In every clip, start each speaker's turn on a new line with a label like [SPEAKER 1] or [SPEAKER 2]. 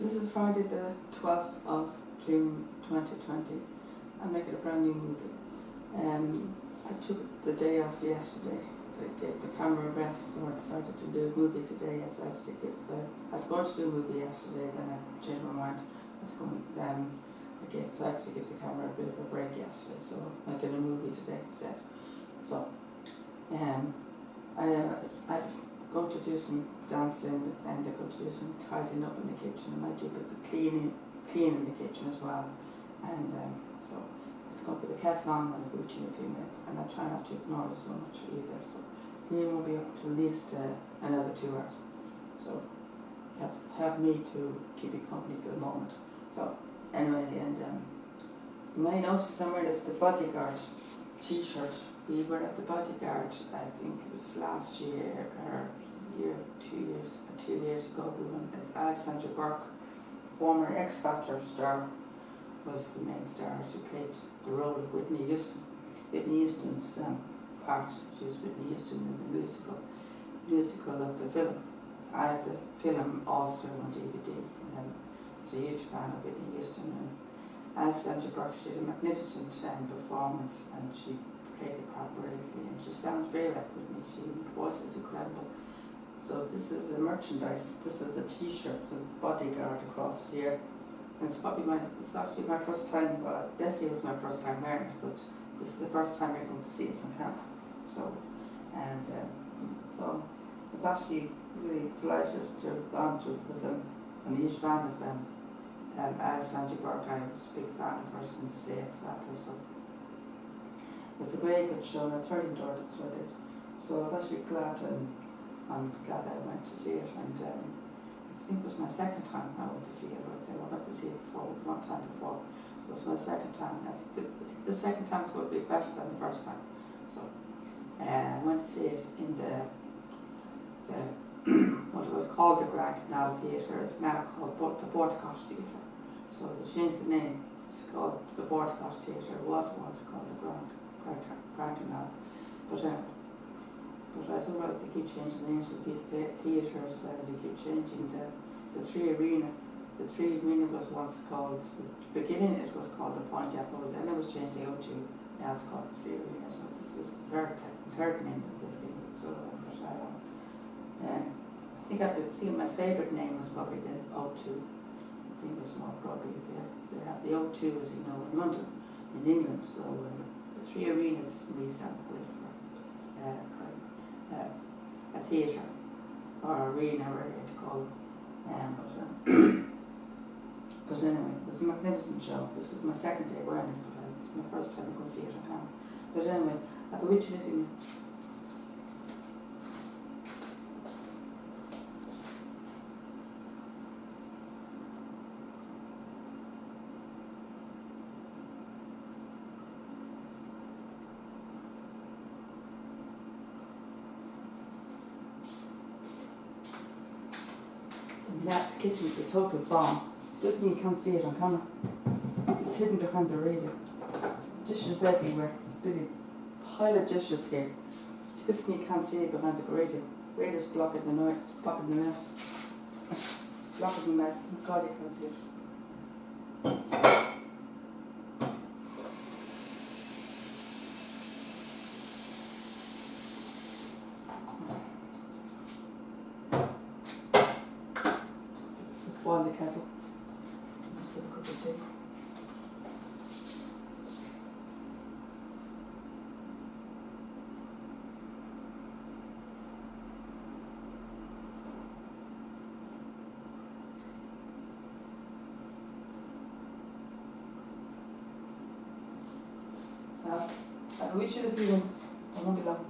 [SPEAKER 1] This is Friday the 12th of June 2020. I'm making a brand new movie. I took the day off yesterday to give the camera a rest, so I decided to do a movie today. I was going to do a movie yesterday, then I changed my mind. I decided to give the camera a bit of a break yesterday, so I'm making a movie today instead. So, I'm going to do some dancing and I'm going to do some tidying up in the kitchen. I might do a bit of cleaning in the kitchen as well. And so it's going to be the kettle on and I'll be in a few minutes. And I'll try not to ignore it so much either. So cleaning will be up to at least another 2 hours. So have me to keep you company for the moment. So anyway, and you may notice I'm wearing the Bodyguard t-shirt. We were at the Bodyguard, I think it was last year or 2 years ago. We went with Alexandra Burke, former X Factor star, was the main star. She played the role of Whitney Houston. Whitney Houston's part. She was Whitney Houston in the musical of the film. I have the film also on DVD. And I was a huge fan of Whitney Houston. And Alexandra Burke, she did a magnificent performance, and she played the part brilliantly, and she sounds very like Whitney. Her voice is incredible. So this is the merchandise. This is the t-shirt, the Bodyguard across here. And it's actually my first time. Well, yesterday was my first time wearing it, but this is the first time you're going to see it on camera. So, and so it's actually really delighted to have gone to, because I'm a huge fan of Alexandra Burke. I was a big fan of her since the X Factor. So it's a very good show, and I thoroughly enjoyed it. So I did. So I was actually glad, and I'm glad I went to see it. And I think it was my second time I went to see it. I went to see it one time before. It was my second time. I think the second time is going to be better than the first time. So I went to see it in the what was called the Grand Canal Theatre. It's now called the Bortcosh Theatre. So they changed the name. It's called the Bortcosh Theatre. It was once called the Grand Canal. But I don't know if they keep changing the names of these theatres. They keep changing the Three Arena. The Three Arena was once called, at the beginning it was called the Point Apple, then it was changed to the O2. Now it's called the Three Arena. So this is the third name of the thing. So I think my favourite name was probably the O2. I think it was more appropriate. They have the O2, as you know, in London, in England. So the Three Arena doesn't really stand for a theatre or arena, whatever you have to call it. But anyway, it was a magnificent show. This is my second day wearing it, but it's my first time going to see it on camera. But anyway, I'll be with you in a few minutes. That kitchen is a total bomb. It's good thing you can't see it on camera. It's hidden behind the radio. Dishes everywhere. Really pile of dishes here. It's good thing you can't see it behind the radio. Radio's blocking the noise, blocking the mess. Blocking the mess. Thank God you can't see it. Boil the kettle. Just have a cup of tea. I'll reach in a few minutes. I won't be long.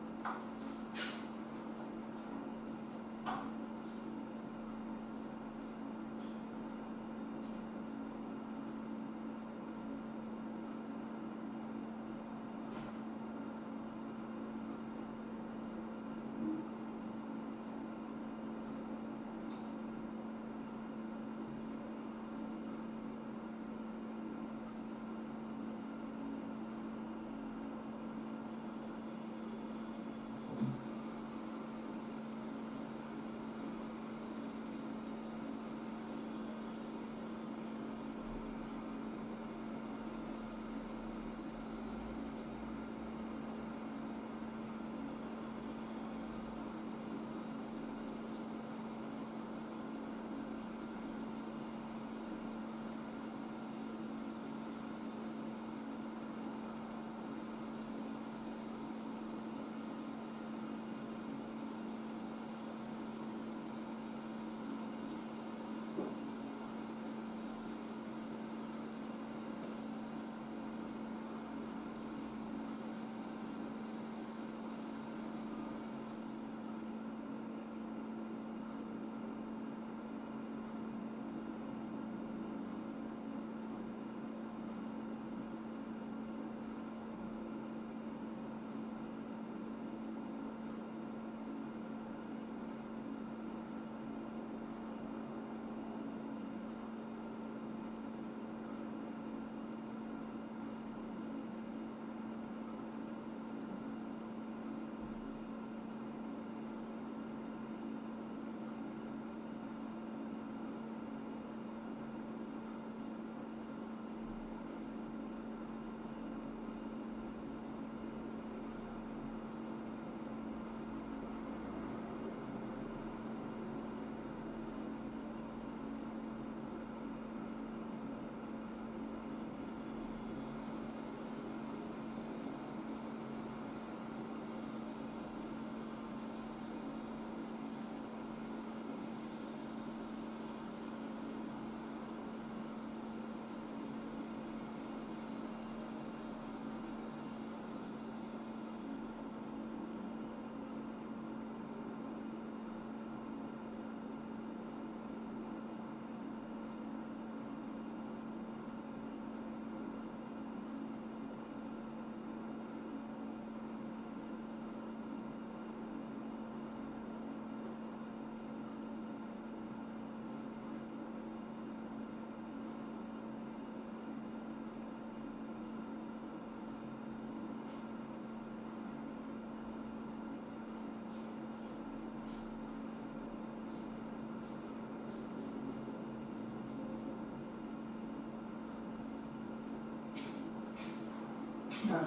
[SPEAKER 1] Yeah.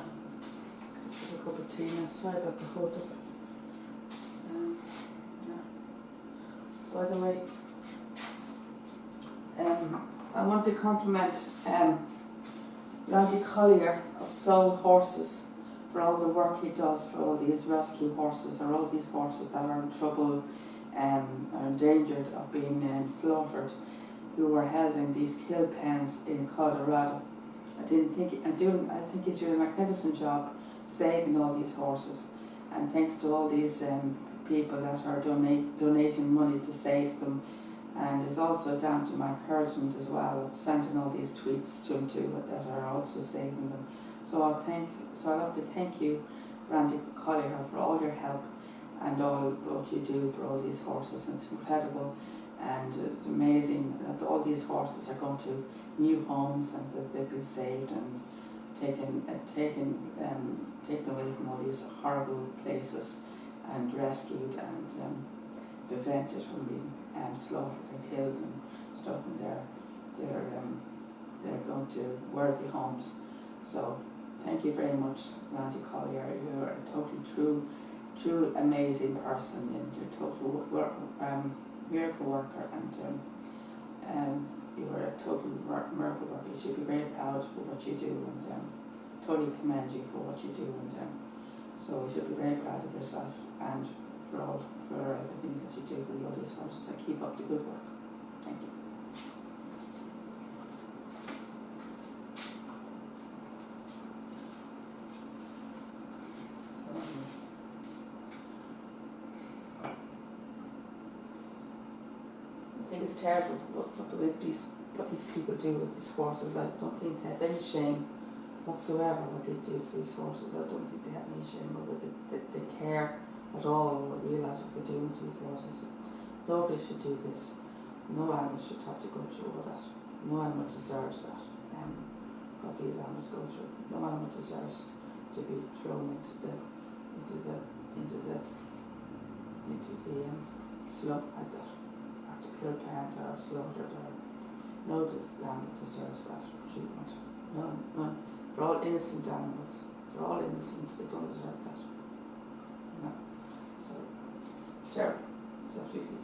[SPEAKER 1] Just a cup of tea now. Sorry about the hold up. Yeah. By the way, I want to compliment Randy Collier of Soul Horses for all the work he does for all these rescue horses, or all these horses that are in trouble, are endangered of being slaughtered, who were held in these kill pens in Colorado. I think he's doing a magnificent job saving all these horses, and thanks to all these people that are donating money to save them. And it's also down to my encouragement as well, sending all these tweets to him too that are also saving them. So I'd love to thank you, Randy Collier, for all your help and all what you do for all these horses. It's incredible, and it's amazing that all these horses are going to new homes, and that they've been saved and taken away from all these horrible places and rescued and prevented from being slaughtered and killed and stuff, and they're going to worthy homes. So thank you very much, Randy Collier. You're a totally true amazing person, and you're a total miracle worker, and you are a total miracle worker. You should be very proud for what you do, and totally commend you for what you do, and so you should be very proud of yourself and for everything that you do for all these horses, and keep up the good work. Thank you. I think it's terrible what these people do with these horses. I don't think they have any shame whatsoever what they do to these horses. I don't think they have any shame over it. They care at all, or realise what they're doing to these horses. Nobody should do this. No animal should have to go through all that. No animal deserves that. What these animals go through. No animal deserves to be thrown into the slump like that, or to kill parent or slaughtered, or no animal deserves that treatment. None. They're all innocent animals. They're all innocent. They don't deserve that. No. So, terrible. It's absolutely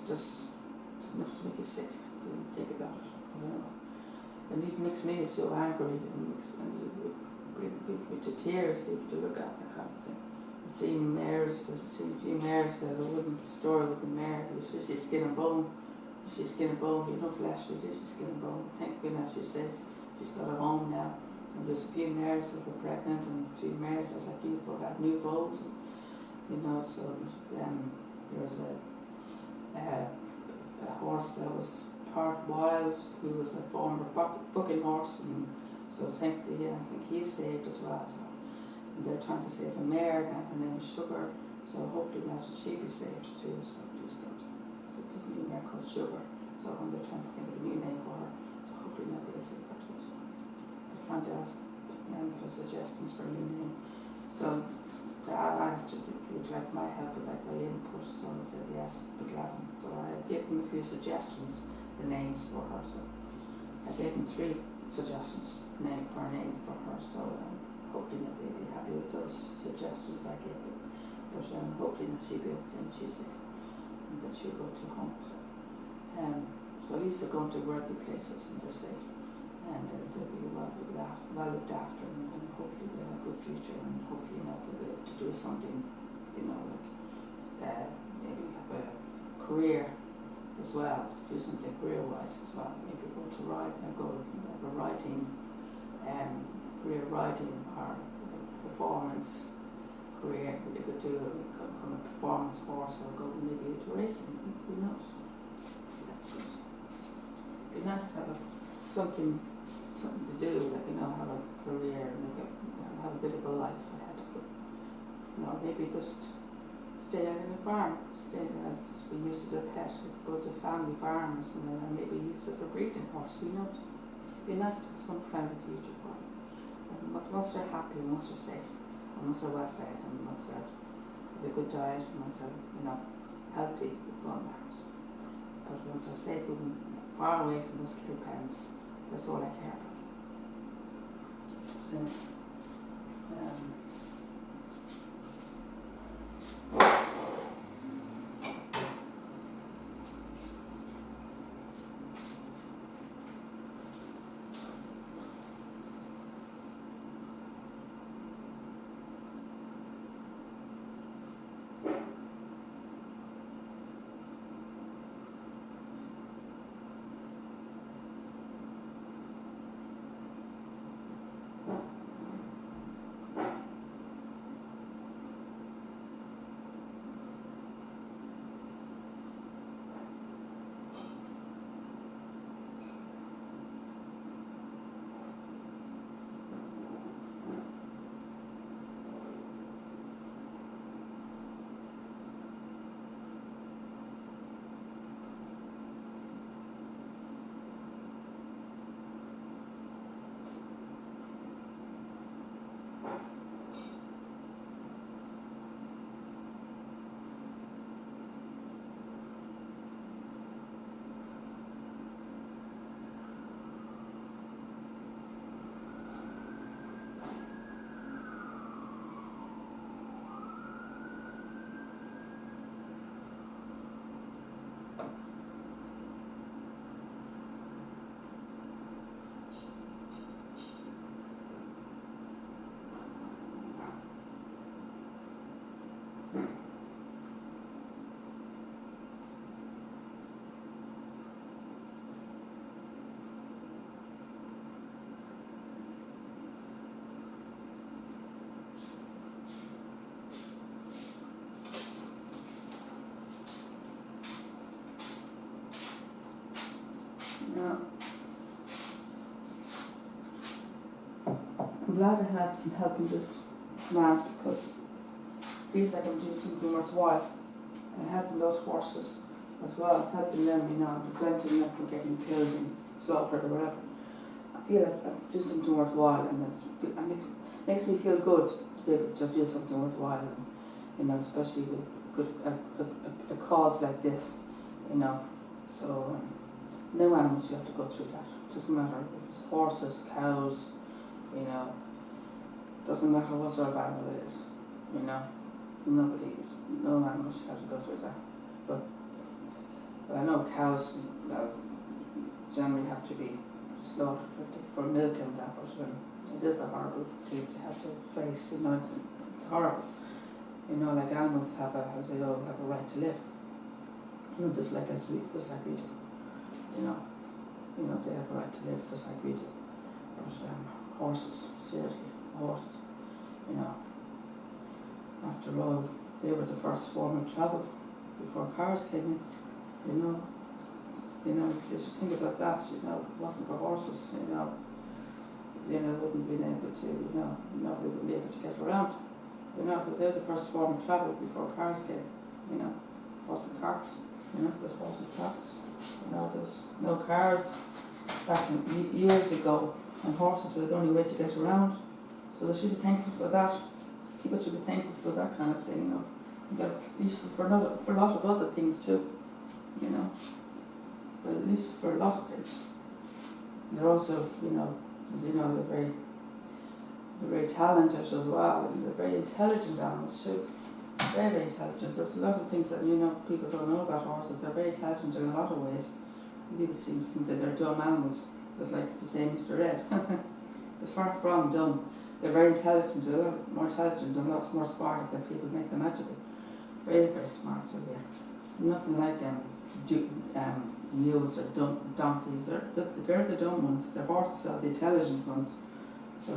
[SPEAKER 1] it's enough to make you sick to think about it. You know? And it makes me so angry, and it brings me to tears to look at that kind of thing. I've seen a few mares. There's a wooden story with the mare. It was just skin and bone. She's skin and bone. There's no flesh. She's just skin and bone. Thankfully now she's safe. She's got her home now. And there's a few mares that were pregnant, and a few mares that had new foals. You know, so there was a horse that was part wild, who was a former bucking horse, and so thankfully I think he's saved as well. So, and they're trying to save a mare, and her name is Sugar, so hopefully now she'll be saved too. So there's a new mare called Sugar, so when they're trying to think of a new name for her, so hopefully now they'll save her too. So they're trying to ask for suggestions for a new name. So I asked if you'd like my help with my input, so I said yes, be glad. So I gave them a few suggestions for names for her. So I gave them 3 suggestions for a name for her. So hoping that they'll be happy with those suggestions I gave them. But hoping that she'll be okay and she's safe, and that she'll go to home. So at least they're going to worthy places and they're safe, and they'll be well looked after, and hopefully they'll have a good future, and hopefully not they'll be able to do something, you know, like maybe have a career as well, do something career-wise as well, maybe go to write and go have a writing, career writing, or performance career. They could do become a performance horse, or go maybe to racing. Who knows? It'd be nice to have something to do, like, you know, have a career, have a bit of a life ahead of it. You know, maybe just stay out in a farm, be used as a pet, go to a family farm or something, and maybe used as a breeding horse. Who knows? It'd be nice to have some kind of a future for them. Once they're happy, and once they're safe, and once they're well fed, and once they have a good diet, and once they're, you know, healthy, it's all matters. But once they're safe and far away from those kill pens, that's all I care about. Now, I'm glad I'm helping this man because it feels like I'm doing something worthwhile and helping those horses as well, helping them, preventing them from getting killed and slaughtered or whatever. I feel like I'm doing something worthwhile, and it makes me feel good to be able to do something worthwhile, and, especially with a cause like this, So no animals you have to go through that. Doesn't matter if it's horses, cows, doesn't matter what sort of animal it is, no animal should have to go through that. But I know cows generally have to be slaughtered for milk and that, but it is a horrible thing to have to face, it's horrible. Like animals have a right to live, just like we do. They have a right to live just like we do. But horses, seriously, horses, after all, they were the first form of travel before cars came in, you should think about that, if it wasn't for horses, wouldn't be able to, nobody would be able to get around, because they're the first form of travel before cars came, horse and carts, there's horse and carts, there's no cars back years ago, and horses were the only way to get around, so they should be thankful for that. People should be thankful for that kind of thing, but at least for a lot of other things too, but at least for a lot of things. They're also, they're very talented as well, and they're very intelligent animals too. Very, very intelligent. There's a lot of things that people don't know about horses. They're very intelligent in a lot of ways. People seem to think that they're dumb animals, but like the same Mr. Red. They're far from dumb. They're very intelligent, a lot more intelligent and lots more smart than people make them out to be. Very, very smart, so they're nothing like mules or donkeys. They're the dumb ones. The horses are the intelligent ones. So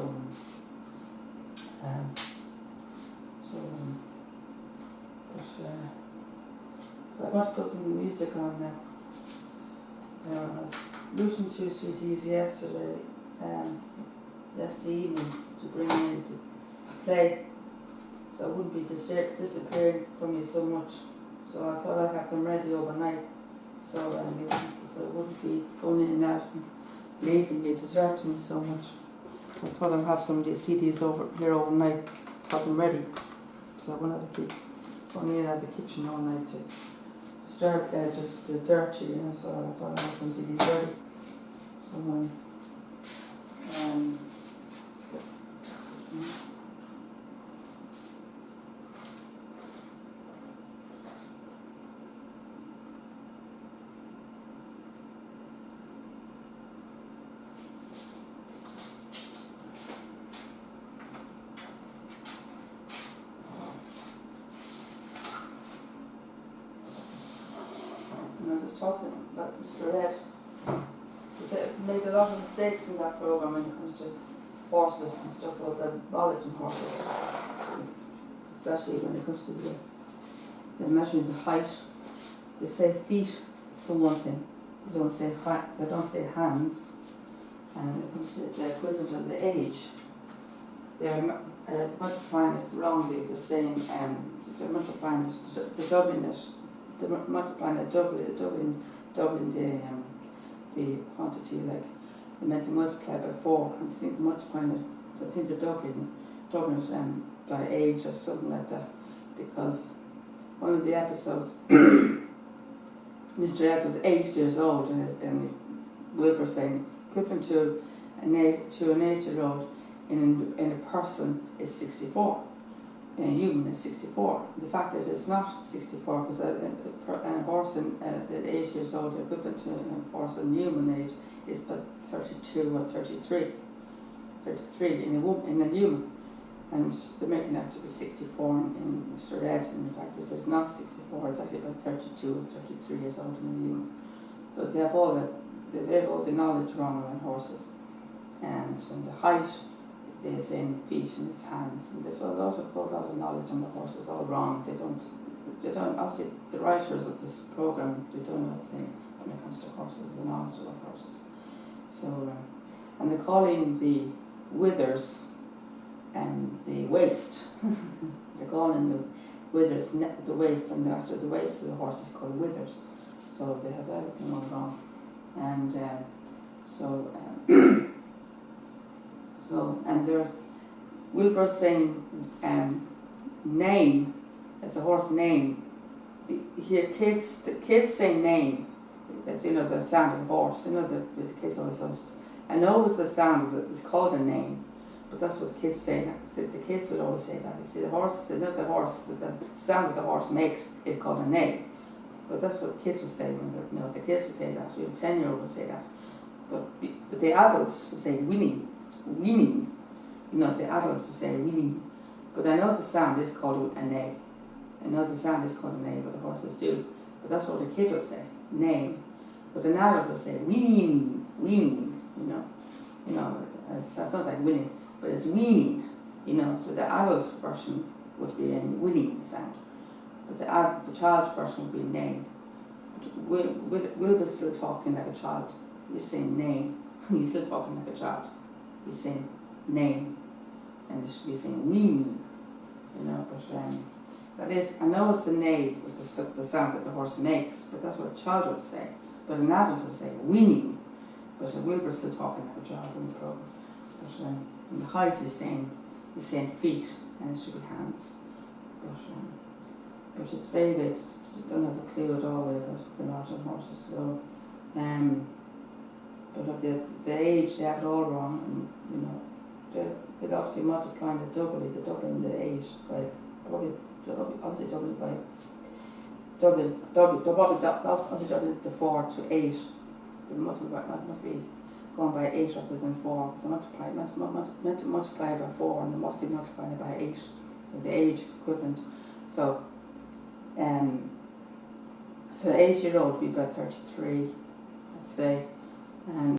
[SPEAKER 1] I want to put some music on now. I was listening to CDs yesterday evening to bring in to play, so I wouldn't be disappearing from you so much. So I thought I'd have them ready overnight, so I wouldn't be going in and out and leaving you, deserting me so much. So I thought I'd have some of these CDs over here overnight, got them ready, so I wouldn't have to keep going in and out of the kitchen all night to start just the dirty, so I thought I'd have some CDs ready. So Mr. Red. They made a lot of mistakes in that programme when it comes to horses and stuff, about the knowledge in horses, especially when it comes to the measuring the height. They say feet for one thing. They don't say hands. And when it comes to the equivalent of the age, they're multiplying it wrongly. They're saying they're multiplying it, they're doubling it. They're multiplying it, doubling the quantity. Like they meant to multiply by 4, and I think they're multiplying it. I think they're doubling it by age or something like that. Because one of the episodes, Mr. Ed was 8 years old, and Wilbur saying equivalent to an 8-year-old in a person is 64. In a human is 64. The fact is it's not 64, because a horse at 8 years old, equivalent to a horse in human age, is but 32 or 33. 33 in a human. And they're making out to be 64 in Mr. Ed, and in fact it is not 64, it's actually about 32 or 33 years old in a human. So they have all the knowledge wrong around horses. And the height, they say in feet and its hands, and they've a lot of knowledge on the horses, all wrong. They don't, obviously the writers of this programme, they don't know anything when it comes to horses, the knowledge about horses. So, and they're calling the withers and the waist. They're calling the withers the waist, and actually the waist of the horse is called withers. So they have everything all wrong. And and they're Wilbur saying name as the horse name. You hear the kids say name. As you know, the sound of the horse. You know the kids always say. I know it's the sound that is called a name. But that's what the kids say. The kids would always say that. You see, the sound that the horse makes is called a neigh. But that's what the kids would say when the kids would say that. Even 10-year-old would say that. But the adults would say whinny. The adults would say whinny. But I know the sound is called a neigh. I know the sound is called a neigh, but the horses do. But that's what the kid would say, neigh. But an adult would say whinny. That's not like winning. But it's weaning, so the adult version would be a winning sound, but the child version would be name. But Wilbur's still talking like a child. He's saying name. He's still talking like a child. He's saying name, and he's saying weaning, But that is, I know it's a neigh with the sound that the horse makes, but that's what a child would say. But an adult would say weaning. But Wilbur's still talking like a child in the program. But and the height is saying feet, and it should be hands. But it's very big. You don't have a clue at all where the knowledge on horses go. But at the age, they have it all wrong, and they're obviously multiplying they're doubling the age by obviously doubling by obviously doubling to 4 to 8. They must be going by 8 rather than 4, because meant to multiply by 4, and they must be multiplying it by 8 with the age equivalent. So the 8-year-old would be about 33, I'd say,